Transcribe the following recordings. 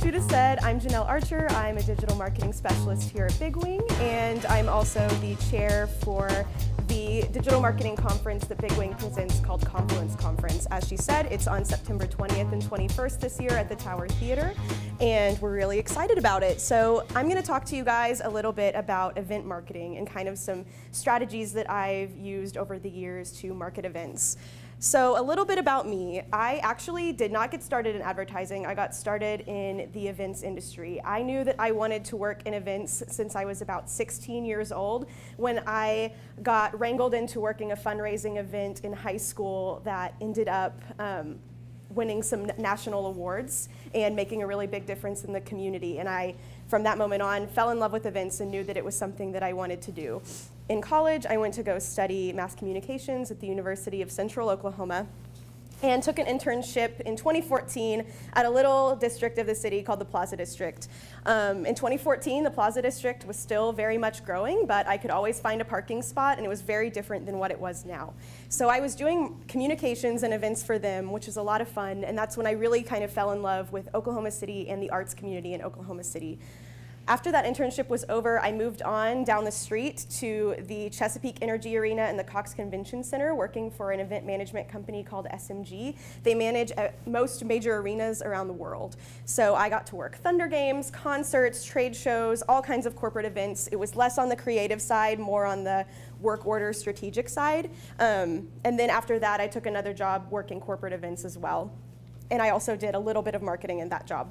Judah said, I'm Janelle Archer. I'm a digital marketing specialist here at Big Wing, and I'm also the chair for the digital marketing conference that Big Wing presents called Confluence Conference. As she said, it's on September 20th and 21st this year at the Tower Theater, and we're really excited about it. So I'm going to talk to you guys a little bit about event marketing and kind of some strategies that I've used over the years to market events. So a little bit about me. I actually did not get started in advertising. I got started in the events industry. I knew that I wanted to work in events since I was about 16 years old when I got wrangled into working a fundraising event in high school that ended up winning some national awards and making a really big difference in the community. And I, from that moment on, fell in love with events and knew that it was something that I wanted to do. In college, I went to go study mass communications at the University of Central Oklahoma and took an internship in 2014 at a little district of the city called the Plaza District. In 2014, the Plaza District was still very much growing, but I could always find a parking spot, and it was very different than what it was now. So I was doing communications and events for them, which is a lot of fun, and that's when I really kind of fell in love with Oklahoma City and the arts community in Oklahoma City. After that internship was over, I moved on down the street to the Chesapeake Energy Arena and the Cox Convention Center, working for an event management company called SMG. They manage most major arenas around the world. So I got to work Thunder Games, concerts, trade shows, all kinds of corporate events. It was less on the creative side, more on the work order strategic side. And then after that, I took another job working corporate events as well. And I also did a little bit of marketing in that job.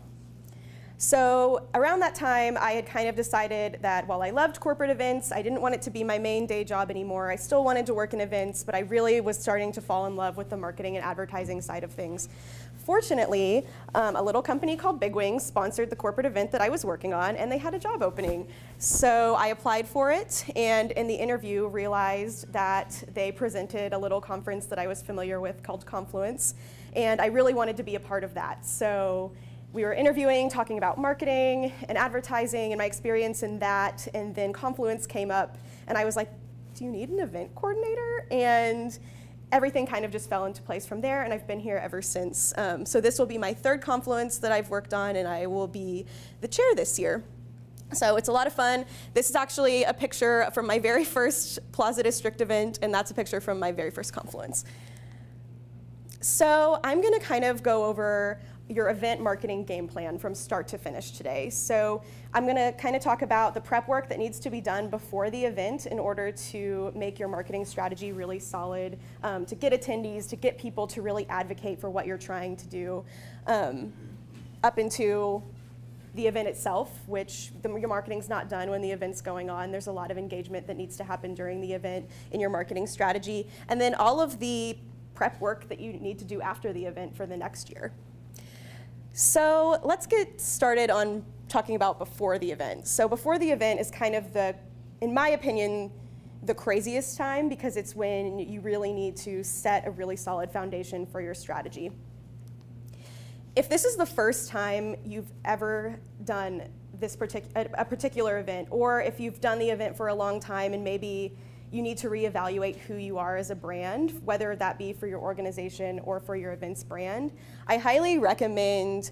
So around that time, I had kind of decided that while I loved corporate events, I didn't want it to be my main day job anymore. I still wanted to work in events, but I really was starting to fall in love with the marketing and advertising side of things. Fortunately, a little company called Big Wing sponsored the corporate event that I was working on, and they had a job opening. So I applied for it, and in the interview realized that they presented a little conference that I was familiar with called Confluence, and I really wanted to be a part of that. So we were interviewing, talking about marketing and advertising and my experience in that, and then Confluence came up, and I was like, do you need an event coordinator? And everything kind of just fell into place from there, and I've been here ever since. So this will be my third Confluence that I've worked on, and I will be the chair this year. So it's a lot of fun. This is actually a picture from my very first Plaza District event, and that's a picture from my very first Confluence. So I'm going to kind of go over your event marketing game plan from start to finish today. So I'm going to kind of talk about the prep work that needs to be done before the event in order to make your marketing strategy really solid, to get attendees, to get people to really advocate for what you're trying to do, up into the event itself, which your marketing's not done when the event's going on. There's a lot of engagement that needs to happen during the event in your marketing strategy, and then all of the prep work that you need to do after the event for the next year. So let's get started on talking about before the event. So before the event is kind of in my opinion, the craziest time, because it's when you really need to set a really solid foundation for your strategy. If this is the first time you've ever done a particular event, or if you've done the event for a long time and maybe you need to reevaluate who you are as a brand, whether that be for your organization or for your events brand, I highly recommend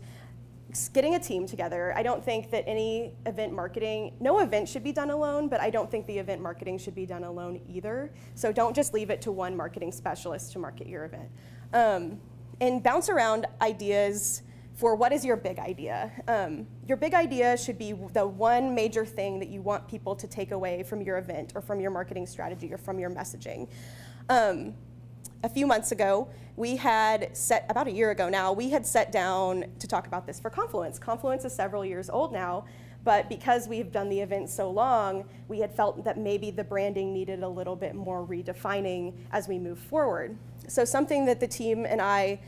getting a team together. I don't think that any event marketing, no event should be done alone, but I don't think the event marketing should be done alone either. So don't just leave it to one marketing specialist to market your event. And bounce around ideas for what is your big idea. Your big idea should be the one major thing that you want people to take away from your event or from your marketing strategy or from your messaging. A few months ago, about a year ago now, we had sat down to talk about this for Confluence. Confluence is several years old now, but because we've done the event so long, we had felt that maybe the branding needed a little bit more redefining as we move forward. So something that the team and I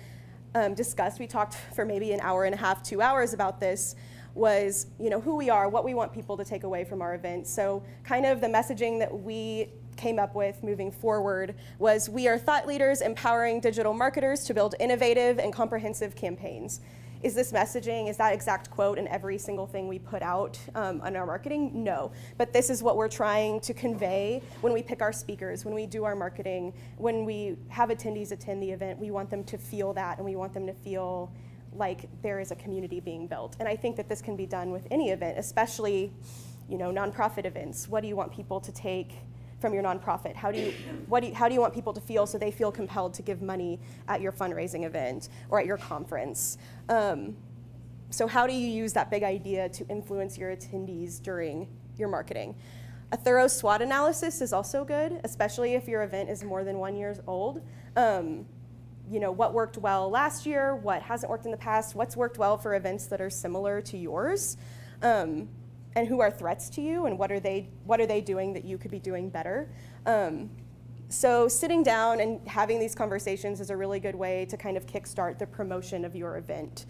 discussed, we talked for maybe an hour and a half, 2 hours about this, was who we are, what we want people to take away from our event. So kind of the messaging that we came up with moving forward was, we are thought leaders empowering digital marketers to build innovative and comprehensive campaigns. Is this messaging, is that exact quote in every single thing we put out on our marketing? No, but this is what we're trying to convey when we pick our speakers, when we do our marketing, when we have attendees attend the event. We want them to feel that, and we want them to feel like there is a community being built. And I think that this can be done with any event, especially, you know, nonprofit events. What do you want people to take from your nonprofit? How do you want people to feel so they feel compelled to give money at your fundraising event or at your conference? So how do you use that big idea to influence your attendees during your marketing? A thorough SWOT analysis is also good, especially if your event is more than 1 year old. You know, what worked well last year, what hasn't worked in the past, what's worked well for events that are similar to yours, and who are threats to you, and what are they doing that you could be doing better. So sitting down and having these conversations is a really good way to kind of kickstart the promotion of your event.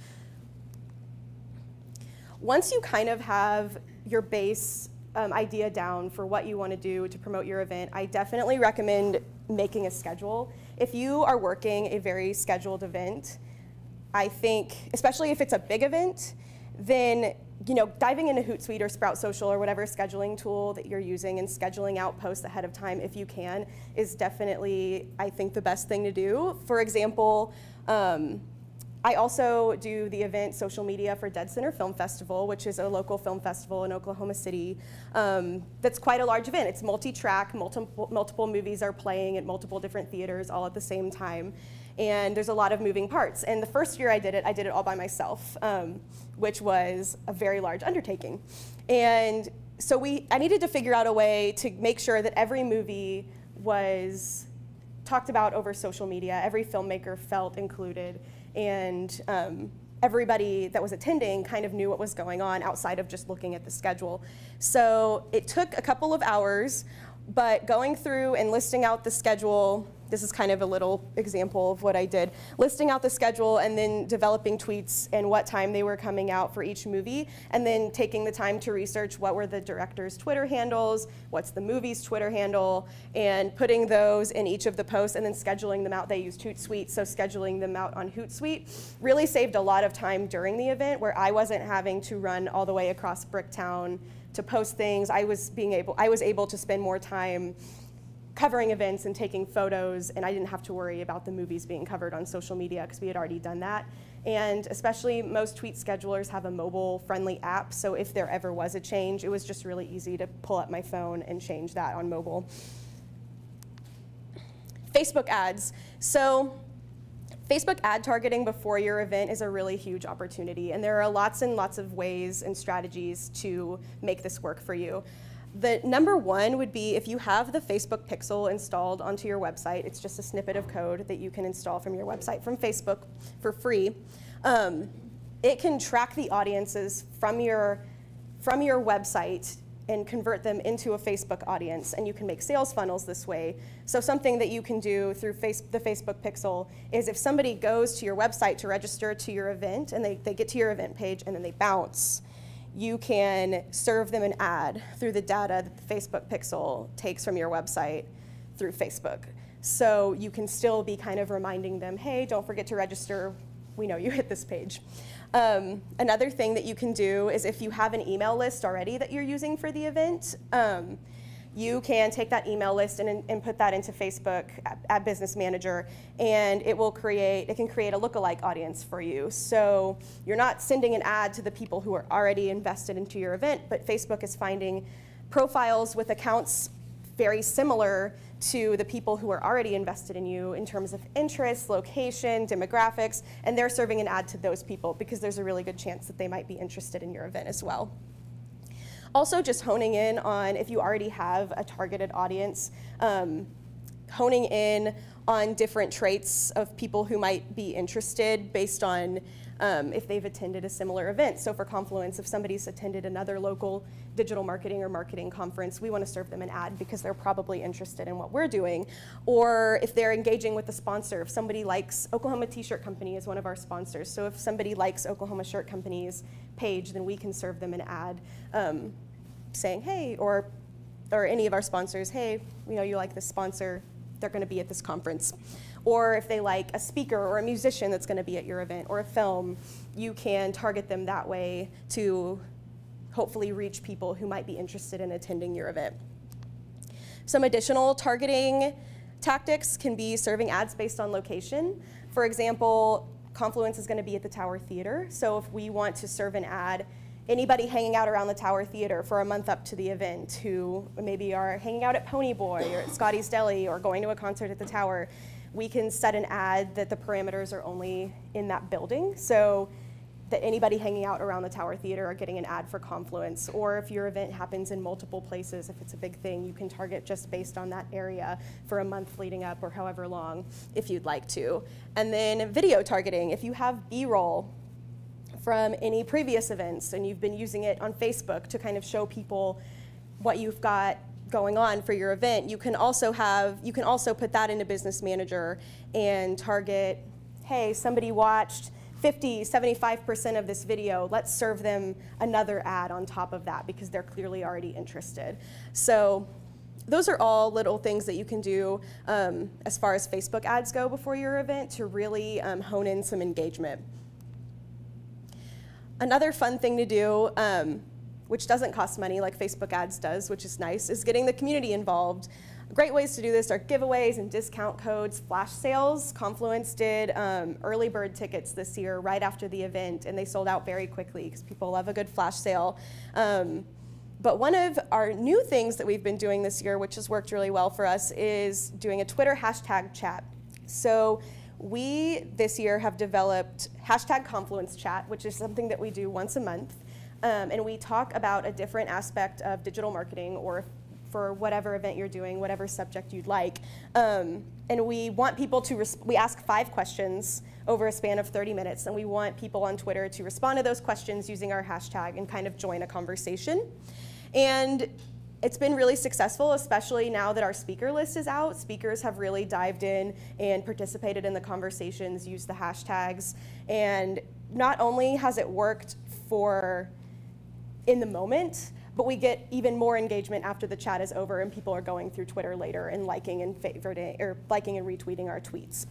Once you kind of have your base idea down for what you want to do to promote your event, I definitely recommend making a schedule. If you are working a very scheduled event, I think, especially if it's a big event, then diving into Hootsuite or Sprout Social or whatever scheduling tool that you're using and scheduling out posts ahead of time if you can is definitely, I think, the best thing to do. For example, I also do the event social media for Dead Center Film Festival, which is a local film festival in Oklahoma City. That's quite a large event. It's multi-track, multiple movies are playing at multiple different theaters all at the same time. And there's a lot of moving parts. And the first year I did it all by myself, which was a very large undertaking. And so I needed to figure out a way to make sure that every movie was talked about over social media, every filmmaker felt included, and everybody that was attending kind of knew what was going on outside of just looking at the schedule. So it took a couple of hours, but going through and listing out the schedule, this is kind of a little example of what I did, listing out the schedule and then developing tweets and what time they were coming out for each movie, and then taking the time to research what were the director's Twitter handles, what's the movie's Twitter handle, and putting those in each of the posts and then scheduling them out. They used Hootsuite, so scheduling them out on Hootsuite really saved a lot of time during the event where I wasn't having to run all the way across Bricktown to post things. I was able to spend more time covering events and taking photos, and I didn't have to worry about the movies being covered on social media because we had already done that. And especially most tweet schedulers have a mobile-friendly app, so if there ever was a change, it was just really easy to pull up my phone and change that on mobile. Facebook ads. So Facebook ad targeting before your event is a really huge opportunity, and there are lots and lots of ways and strategies to make this work for you. The number one would be if you have the Facebook pixel installed onto your website. It's just a snippet of code that you can install from your website from Facebook for free. It can track the audiences from your website and convert them into a Facebook audience, and you can make sales funnels this way. So something that you can do through the Facebook pixel is if somebody goes to your website to register to your event and they get to your event page and then they bounce, you can serve them an ad through the data that the Facebook pixel takes from your website through Facebook. So you can still be kind of reminding them, hey, don't forget to register. We know you hit this page. Another thing that you can do is if you have an email list already that you're using for the event, you can take that email list and put that into Facebook Ad Business Manager, and it can create a lookalike audience for you. So you're not sending an ad to the people who are already invested into your event, but Facebook is finding profiles with accounts very similar to the people who are already invested in you in terms of interest, location, demographics, and they're serving an ad to those people because there's a really good chance that they might be interested in your event as well. Also, just honing in on, if you already have a targeted audience, honing in on different traits of people who might be interested based on if they've attended a similar event. So for Confluence, if somebody's attended another local digital marketing or marketing conference, we want to serve them an ad because they're probably interested in what we're doing. Or if they're engaging with a sponsor, if somebody likes, Oklahoma T-Shirt Company is one of our sponsors, so if somebody likes Oklahoma Shirt Company's page, then we can serve them an ad saying, hey, or any of our sponsors, hey, we know you like this sponsor, they're going to be at this conference. Or if they like a speaker or a musician that's going to be at your event, or a film, you can target them that way to hopefully reach people who might be interested in attending your event. Some additional targeting tactics can be serving ads based on location. For example, Confluence is going to be at the Tower Theater. So if we want to serve an ad, anybody hanging out around the Tower Theater for a month up to the event who maybe are hanging out at Pony Boy or at Scotty's Deli or going to a concert at the Tower, we can set an ad that the parameters are only in that building. So that anybody hanging out around the Tower Theater are getting an ad for Confluence. Or if your event happens in multiple places, if it's a big thing, you can target just based on that area for a month leading up or however long if you'd like to. And then video targeting. If you have B-roll from any previous events and you've been using it on Facebook to kind of show people what you've got going on for your event, you can also put that into Business Manager and target, hey, somebody watched 50, 75% of this video, let's serve them another ad on top of that because they're clearly already interested. So those are all little things that you can do as far as Facebook ads go before your event to really hone in some engagement. Another fun thing to do, which doesn't cost money like Facebook ads does, which is nice, is getting the community involved. Great ways to do this are giveaways and discount codes, flash sales. Confluence did early bird tickets this year right after the event, and they sold out very quickly because people love a good flash sale. But one of our new things that we've been doing this year, which has worked really well for us, is doing a Twitter hashtag chat. So we, this year, have developed hashtag Confluence Chat, which is something that we do once a month. And we talk about a different aspect of digital marketing or for whatever event you're doing, whatever subject you'd like. And we want people to, we ask 5 questions over a span of 30 minutes, and we want people on Twitter to respond to those questions using our hashtag and kind of join a conversation. And it's been really successful, especially now that our speaker list is out. Speakers have really dived in and participated in the conversations, used the hashtags, and not only has it worked for in the moment, but we get even more engagement after the chat is over and people are going through Twitter later and liking and favoriting or liking and retweeting our tweets.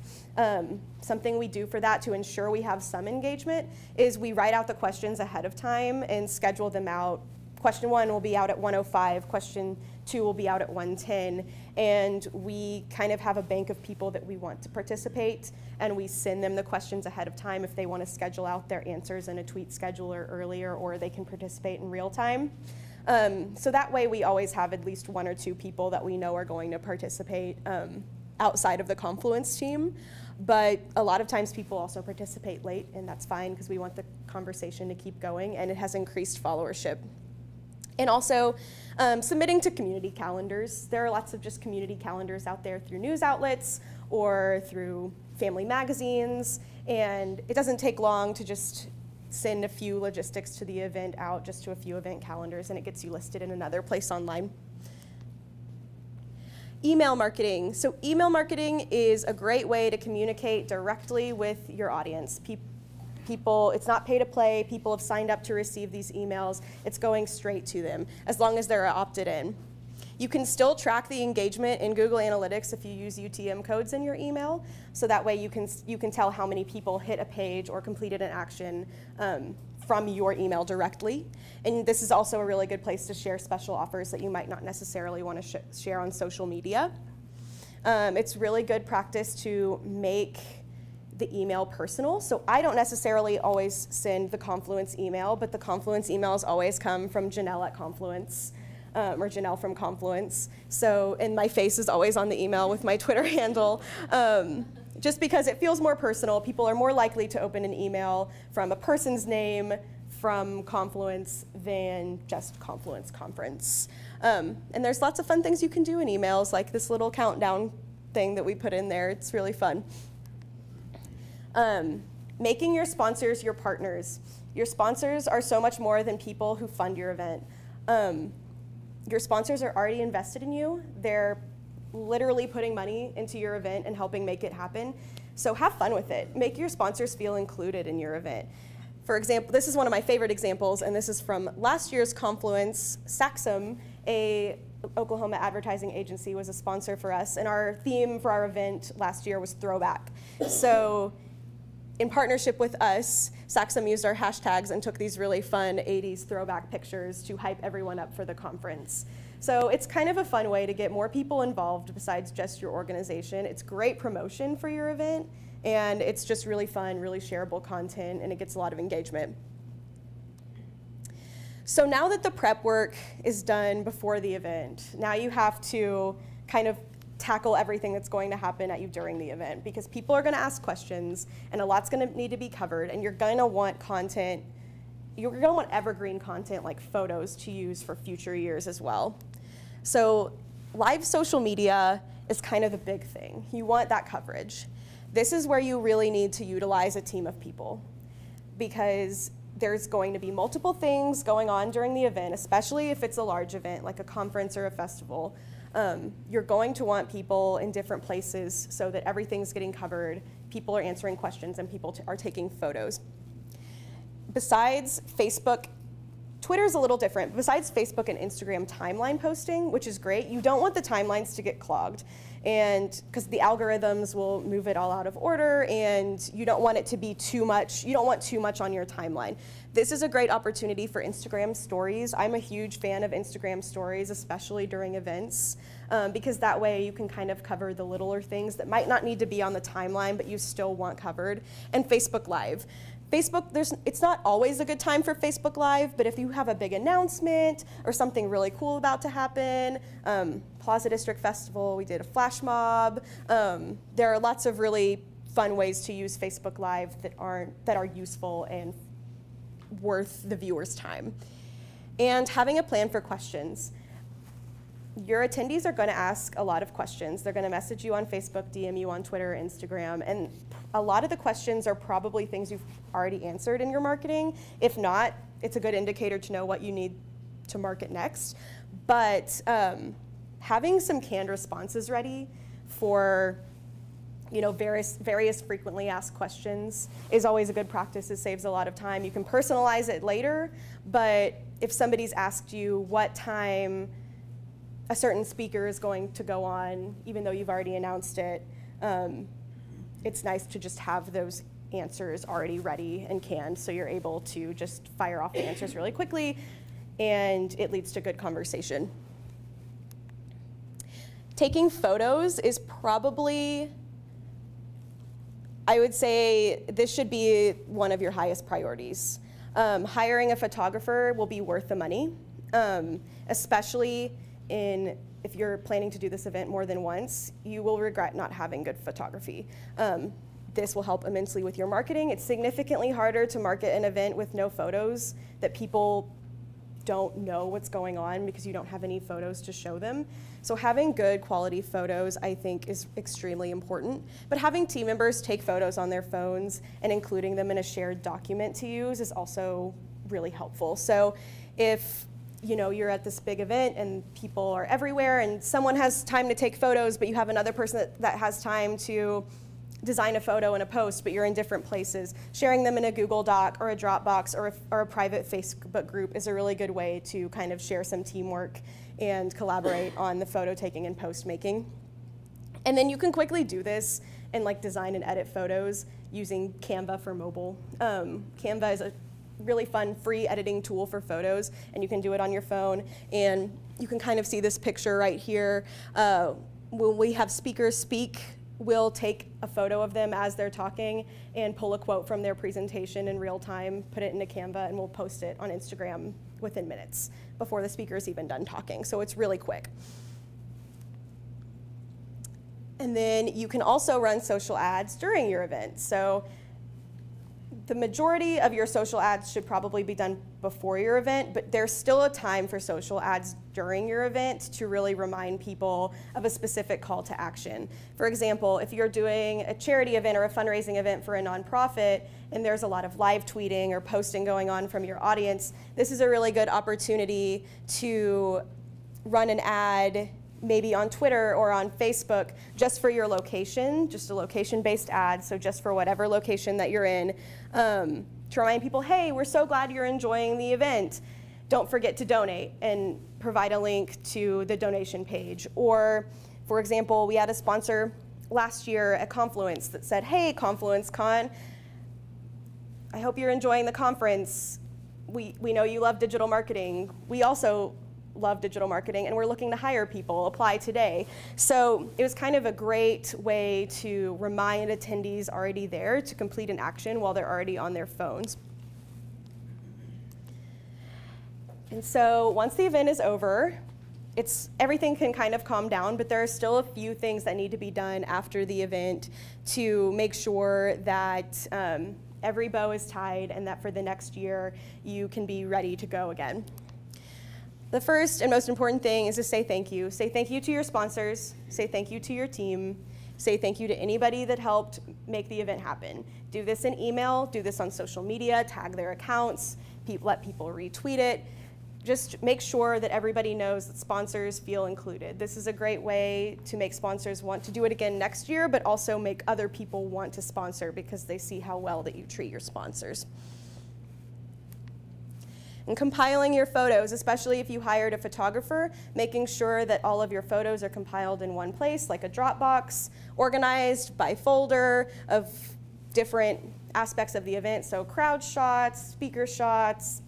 Something we do for that to ensure we have some engagement is we write out the questions ahead of time and schedule them out. Question 1 will be out at 1:05, question 2 will be out at 1:10, and we kind of have a bank of people that we want to participate, and we send them the questions ahead of time if they want to schedule out their answers in a tweet scheduler earlier, or they can participate in real time. So that way we always have at least 1 or 2 people that we know are going to participate outside of the Confluence team. But a lot of times people also participate late, and that's fine because we want the conversation to keep going, and it has increased followership. And also submitting to community calendars. There are lots of just community calendars out there through news outlets or through family magazines, and it doesn't take long to just send a few logistics to the event out just to a few event calendars, and it gets you listed in another place online. Email marketing. So email marketing is a great way to communicate directly with your audience. People, it's not pay to play. People have signed up to receive these emails. It's going straight to them, as long as they're opted in. You can still track the engagement in Google Analytics if you use UTM codes in your email, so that way you can tell how many people hit a page or completed an action from your email directly. And this is also a really good place to share special offers that you might not necessarily want to share on social media. It's really good practice to make the email personal. So I don't necessarily always send the Confluence email, but the Confluence emails always come from Janelle at Confluence, or Janelle from Confluence. So, and my face is always on the email with my Twitter handle, just because it feels more personal. People are more likely to open an email from a person's name from Confluence than just Confluence Conference. And there's lots of fun things you can do in emails, like this little countdown thing that we put in there. It's really fun. Making your sponsors your partners. Your sponsors are so much more than people who fund your event. Your sponsors are already invested in you. They're literally putting money into your event and helping make it happen. So have fun with it. Make your sponsors feel included in your event. For example, this is one of my favorite examples, and this is from last year's Confluence. Saxum, a Oklahoma advertising agency, was a sponsor for us, and our theme for our event last year was throwback. So in partnership with us, Saxum used our hashtags and took these really fun 80s throwback pictures to hype everyone up for the conference. So it's kind of a fun way to get more people involved besides just your organization. It's great promotion for your event, and it's just really fun, really shareable content, and it gets a lot of engagement. So now that the prep work is done before the event, now you have to kind of tackle everything that's going to happen at you during the event, because people are going to ask questions and a lot's going to need to be covered, and you're going to want content, you're going to want evergreen content like photos to use for future years as well. So live social media is kind of the big thing. You want that coverage. This is where you really need to utilize a team of people, because there's going to be multiple things going on during the event, especially if it's a large event like a conference or a festival. You're going to want people in different places so that everything's getting covered, people are answering questions, and people are taking photos. Besides Facebook, Twitter's a little different. Besides Facebook and Instagram timeline posting, which is great, you don't want the timelines to get clogged, and because the algorithms will move it all out of order, and you don't want it to be too much. You don't want too much on your timeline. This is a great opportunity for Instagram stories. I'm a huge fan of Instagram stories, especially during events, because that way you can kind of cover the littler things that might not need to be on the timeline, but you still want covered. And Facebook Live. Facebook, it's not always a good time for Facebook Live, but if you have a big announcement or something really cool about to happen, Plaza District Festival, we did a flash mob. There are lots of really fun ways to use Facebook Live that are useful and worth the viewer's time. And having a plan for questions. Your attendees are going to ask a lot of questions. They're going to message you on Facebook, DM you on Twitter, Instagram, and a lot of the questions are probably things you've already answered in your marketing. If not, it's a good indicator to know what you need to market next. But having some canned responses ready for various frequently asked questions is always a good practice. It saves a lot of time. You can personalize it later, but if somebody's asked you what time a certain speaker is going to go on, even though you've already announced it, it's nice to just have those answers already ready and canned, so you're able to just fire off the answers really quickly, and it leads to good conversation. Taking photos is probably, I would say, this should be one of your highest priorities. Hiring a photographer will be worth the money, especially if you're planning to do this event more than once. You will regret not having good photography. This will help immensely with your marketing. It's significantly harder to market an event with no photos that people don't know what's going on because you don't have any photos to show them. So having good quality photos, I think, is extremely important. But having team members take photos on their phones and including them in a shared document to use is also really helpful. So if you're at this big event and people are everywhere and someone has time to take photos, but you have another person that has time to design a photo and a post, but you're in different places, sharing them in a Google Doc or a Dropbox or a private Facebook group is a really good way to kind of share some teamwork and collaborate on the photo taking and post making. And then you can quickly do this and design and edit photos using Canva for mobile. Canva is a really fun free editing tool for photos, and you can do it on your phone. And you can kind of see this picture right here. When we have speakers speak, we'll take a photo of them as they're talking and pull a quote from their presentation in real time, put it into Canva, and we'll post it on Instagram within minutes before the speaker's even done talking. So it's really quick. And then you can also run social ads during your event. So the majority of your social ads should probably be done before your event, but there's still a time for social ads during your event to really remind people of a specific call to action. For example, if you're doing a charity event or a fundraising event for a nonprofit and there's a lot of live tweeting or posting going on from your audience, this is a really good opportunity to run an ad maybe on Twitter or on Facebook just for your location, just a location-based ad, so just for whatever location that you're in, to remind people, hey, we're so glad you're enjoying the event. Don't forget to donate, and provide a link to the donation page. Or, for example, we had a sponsor last year at Confluence that said, hey, Confluence Con, I hope you're enjoying the conference. We know you love digital marketing. We also love digital marketing and we're looking to hire people, apply today. So it was kind of a great way to remind attendees already there to complete an action while they're already on their phones. And so once the event is over, everything can kind of calm down, but there are still a few things that need to be done after the event to make sure that every bow is tied and that for the next year you can be ready to go again. The first and most important thing is to say thank you. Say thank you to your sponsors, say thank you to your team, say thank you to anybody that helped make the event happen. Do this in email, do this on social media, tag their accounts, let people retweet it. Just make sure that everybody knows that sponsors feel included. This is a great way to make sponsors want to do it again next year, but also make other people want to sponsor because they see how well that you treat your sponsors. And compiling your photos, especially if you hired a photographer, making sure that all of your photos are compiled in one place, like a Dropbox, organized by folder of different aspects of the event, so crowd shots, speaker shots,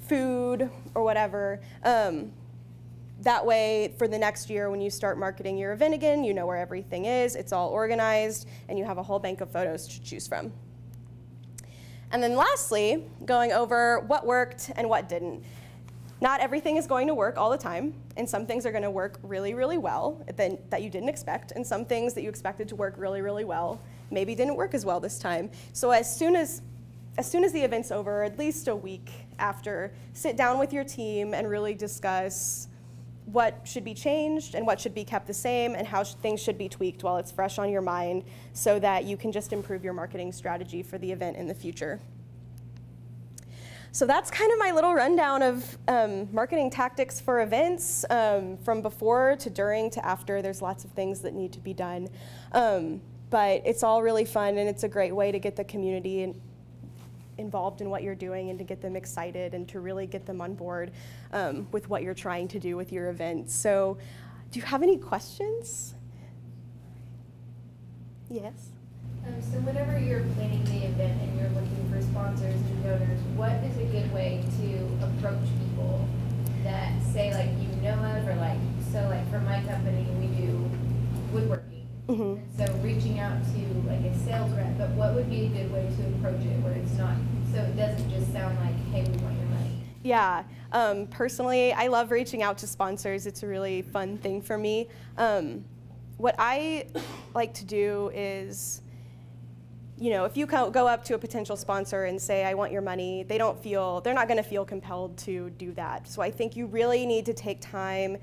food, or whatever. That way, for the next year, when you start marketing your event again, you know where everything is, it's all organized, and you have a whole bank of photos to choose from. And then lastly, going over what worked and what didn't. Not everything is going to work all the time, and some things are going to work really, really well that you didn't expect, and some things that you expected to work really, really well maybe didn't work as well this time. So as soon as the event's over, at least a week after, sit down with your team and really discuss what should be changed and what should be kept the same and how things should be tweaked while it's fresh on your mind so that you can just improve your marketing strategy for the event in the future. So that's kind of my little rundown of marketing tactics for events, from before to during to after. There's lots of things that need to be done. But it's all really fun, and it's a great way to get the community involved in what you're doing and to get them excited and to really get them on board with what you're trying to do with your event. So do you have any questions? Yes? So whenever you're planning the event and you're looking for sponsors and donors, what is a good way to approach people that say, like, you know of, or like, so like for my company, we do woodworking. Mm-hmm. So reaching out to like a sales rep, but what would be a good way to approach it where it's not, so it doesn't just sound like, hey, we want your money? Yeah, personally, I love reaching out to sponsors. It's a really fun thing for me. What I like to do is, you know, if you go up to a potential sponsor and say, I want your money, they're not going to feel compelled to do that. So I think you really need to take time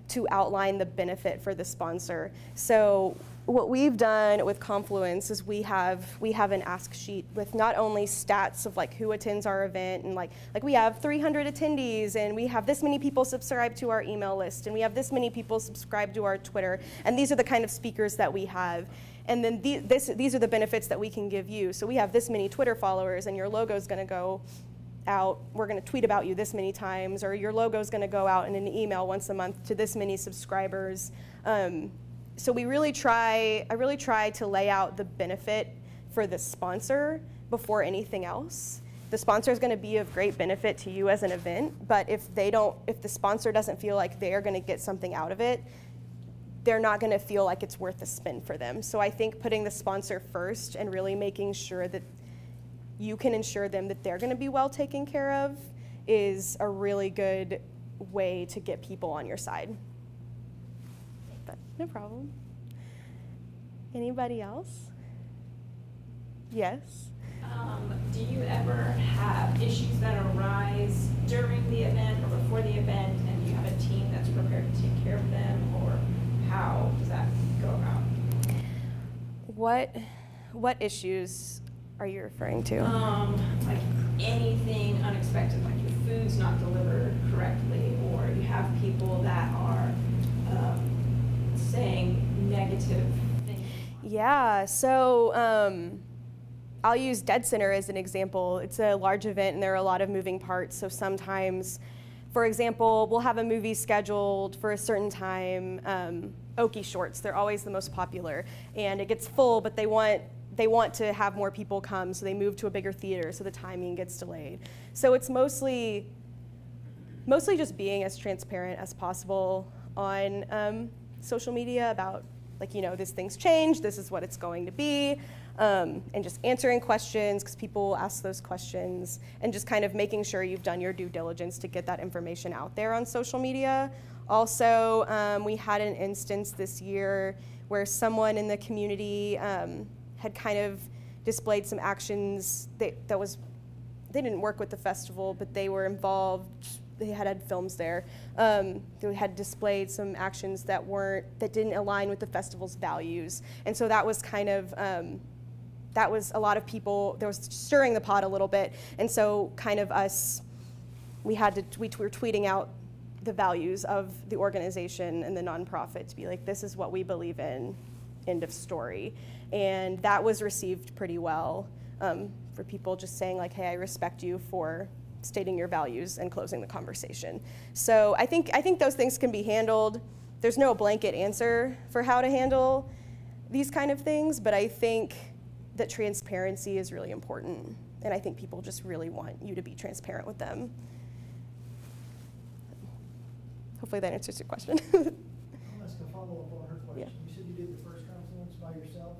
to outline the benefit for the sponsor. So what we've done with Confluence is we have an ask sheet with not only stats of like who attends our event, and like we have 300 attendees, and we have this many people subscribe to our email list, and we have this many people subscribe to our Twitter, and these are the kind of speakers that we have. And then these are the benefits that we can give you. So we have this many Twitter followers, and your logo is going to go out. We're going to tweet about you this many times, or your logo is going to go out in an email once a month to this many subscribers. So I really try to lay out the benefit for the sponsor before anything else. The sponsor is going to be of great benefit to you as an event, but if the sponsor doesn't feel like they're going to get something out of it, they're not going to feel like it's worth the spend for them. So I think putting the sponsor first and really making sure that you can ensure them that they're going to be well taken care of is a really good way to get people on your side. But no problem. Anybody else? Yes? Do you ever have issues that arise during the event or before the event, and you have a team that's prepared to take care of them, or how does that go about? What issues are you referring to? Like anything unexpected, like your food's not delivered correctly, or you have people that are saying negative things. Yeah, so I'll use Dead Center as an example. It's a large event and there are a lot of moving parts, so sometimes, for example, we'll have a movie scheduled for a certain time, Okie shorts, they're always the most popular, and it gets full, but they want to have more people come, so they move to a bigger theater, so the timing gets delayed. So it's mostly mostly just being as transparent as possible on social media about, like, you know, this thing's changed, this is what it's going to be, and just answering questions, because people will ask those questions, and just kind of making sure you've done your due diligence to get that information out there on social media. Also, we had an instance this year where someone in the community had kind of displayed some actions they didn't work with the festival, but they were involved. They had films there. They had displayed some actions that didn't align with the festival's values, and so that was kind of that was a lot of people. There was stirring the pot a little bit, and so kind of we were tweeting out the values of the organization and the nonprofit to be like, this is what we believe in, end of story. And that was received pretty well for people just saying like, hey, I respect you for stating your values and closing the conversation. So I think those things can be handled. There's no blanket answer for how to handle these kind of things, but I think that transparency is really important. And I think people just really want you to be transparent with them. Hopefully that answers your question. I'll ask a follow-up on her question. Yeah. You said you did the first Confluence by yourself?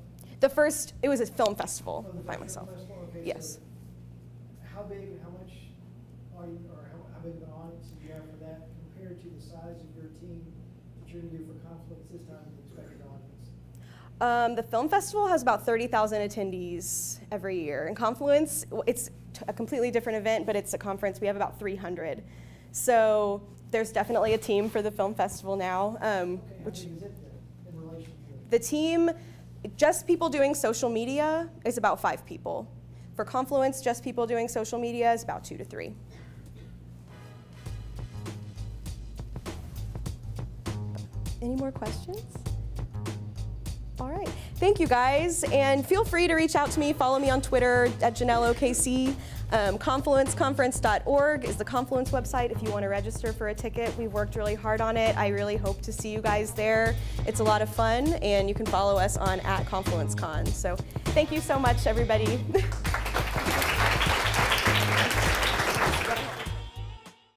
It was a film festival by myself. Okay, yes. So how big, how much are you, or how big of an audience do you have for that compared to the size of your team that you're going to do for Confluence this time with the expected audience? The film festival has about 30,000 attendees every year. In Confluence, it's a completely different event, but it's a conference. We have about 300. So there's definitely a team for the film festival now. Okay, which is it then, in relation to the team, just people doing social media is about 5 people. For Confluence, just people doing social media is about 2 to 3. Any more questions? All right, thank you guys, and feel free to reach out to me. Follow me on Twitter at Janelle OKC. Confluenceconference.org is the Confluence website if you want to register for a ticket. We've worked really hard on it. I really hope to see you guys there. It's a lot of fun, and you can follow us on @ConfluenceCon. So thank you so much, everybody.